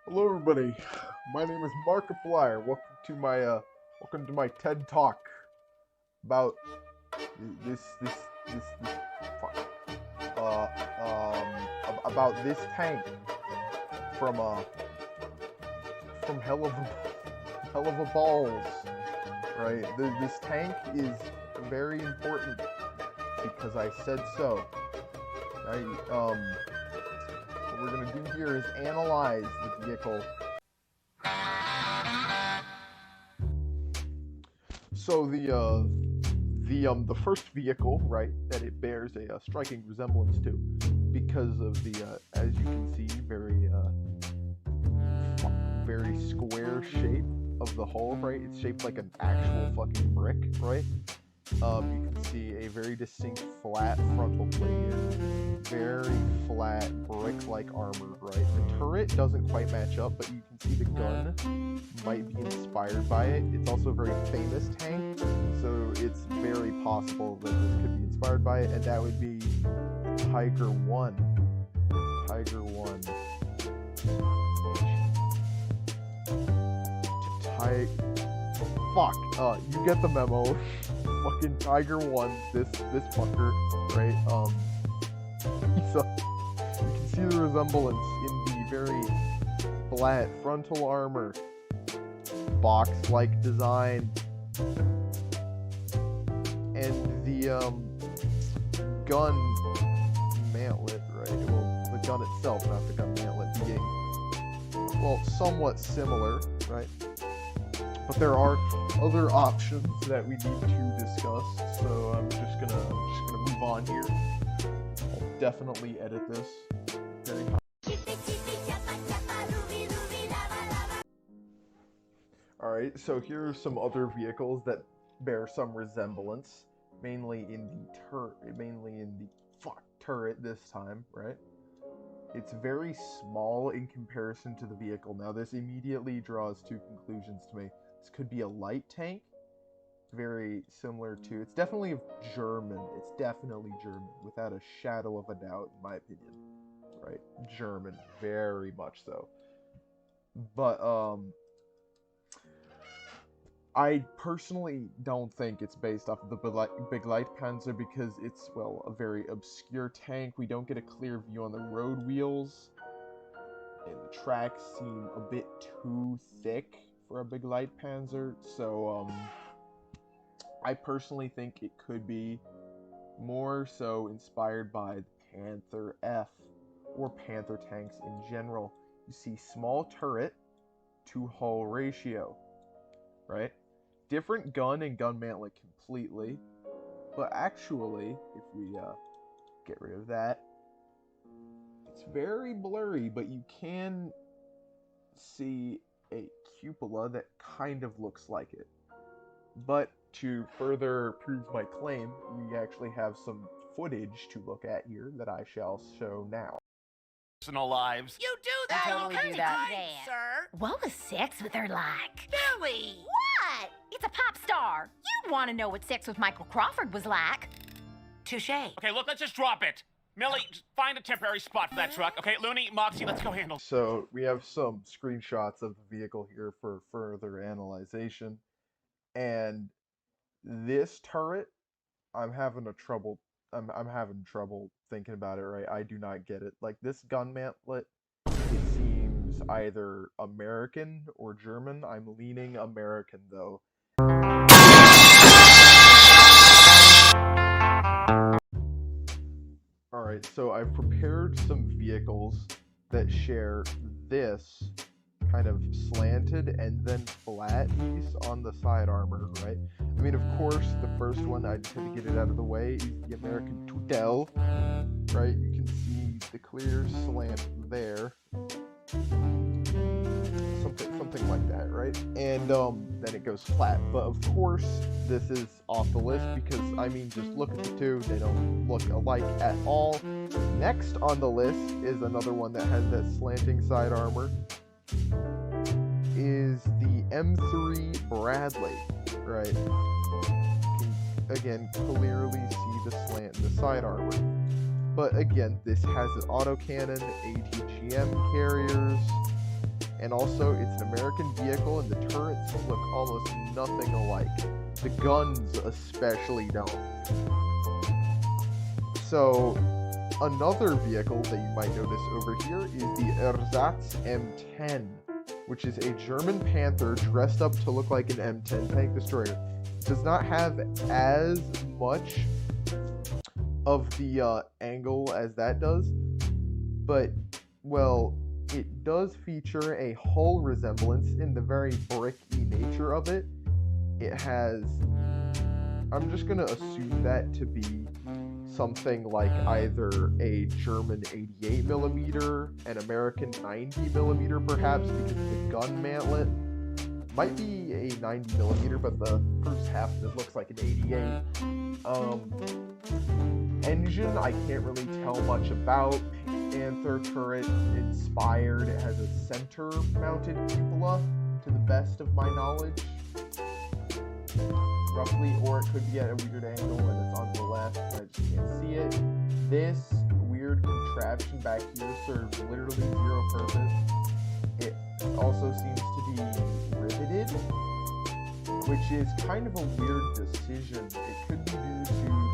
Hello, everybody. My name is Markiplier. Welcome to my TED Talk about this fuck. About this tank from from helluva balls. Right. This tank is very important because I said so. What we're gonna do here is analyze the vehicle. So the first vehicle, right, that it bears a striking resemblance to, because of the as you can see, very square shape of the hull, right? It's shaped like an actual fucking brick, right? You can see a very distinct flat frontal plate here, very flat brick-like armor, right? The turret doesn't quite match up, but you can see the gun might be inspired by it. It's also a very famous tank, so it's very possible that this could be inspired by it, and that would be Tiger 1. Tiger 1. Fuck, you get the memo. Fucking Tiger 1, this fucker, right? You can see the resemblance in the very flat frontal armor, box-like design, and the gun mantlet, right? Well, the gun itself, not the gun mantlet, being, well, somewhat similar, right? But there are other options that we need to discuss, so I'm just gonna move on here. I'll definitely edit this very high. Alright, so here are some other vehicles that bear some resemblance, mainly in the turret this time, right? It's very small in comparison to the vehicle. Now this immediately draws two conclusions to me. This could be a light tank, very similar to, it's definitely German. It's definitely German, without a shadow of a doubt, in my opinion. Right? German, very much so. But, I personally don't think it's based off of the Big Light Panzer because it's, well, a very obscure tank. We don't get a clear view on the road wheels, and the tracks seem a bit too thick for a Big Light Panzer, so I personally think it could be more so inspired by the Panther F or Panther tanks in general. You see small turret to hull ratio, right? Different gun and gun mantlet completely, but actually, if we get rid of that, it's very blurry, but you can see a cupola that kind of looks like it. But to further prove my claim, we actually have some footage to look at here that I shall show now. Personal lives. You do that all totally do that. the time, sir. What was sex with her like? Billy! What? It's a pop star. You'd want to know what sex with Michael Crawford was like. Touche. Okay, look, let's just drop it. Millie, just find a temporary spot for that truck. Okay, Looney, Moxie, let's go handle. So we have some screenshots of the vehicle here for further analyzation. And this turret, I'm having trouble thinking about it, right? I do not get it. Like, this gun mantlet, it seems either American or German. I'm leaning American, though. Alright, so I've prepared some vehicles that share this kind of slanted and then flat piece on the side armor, right? I mean, of course, the first one, I just had to get it out of the way, is the American Tudel, right? You can see the clear slant there. Something like that, right? And then it goes flat. But of course, this is off the list because, I mean, just look at the two. They don't look alike at all. Next on the list is another one that has that slanting side armor. Is the M3 Bradley, right? You can, again, clearly see the slant in the side armor. But again, this has an autocannon, ATGM carriers, And also, it's an American vehicle, and the turrets look almost nothing alike. The guns especially don't. So, another vehicle that you might notice over here is the Ersatz M10, which is a German Panther dressed up to look like an M10 tank destroyer. It does not have as much of the angle as that does, but, well, it does feature a hull resemblance in the very bricky nature of it. It has, I'm just going to assume that to be something like either a German 88mm, an American 90mm perhaps, because the gun mantlet might be a 90mm, but the first half of it looks like an 88. Engine, I can't really tell much about. Panther turret inspired. It has a center-mounted cupola, to the best of my knowledge, roughly, or it could be at a weird angle and it's on the left, and I just can't see it. This weird contraption back here serves literally zero purpose. It also seems to be riveted, which is kind of a weird decision. It could be due to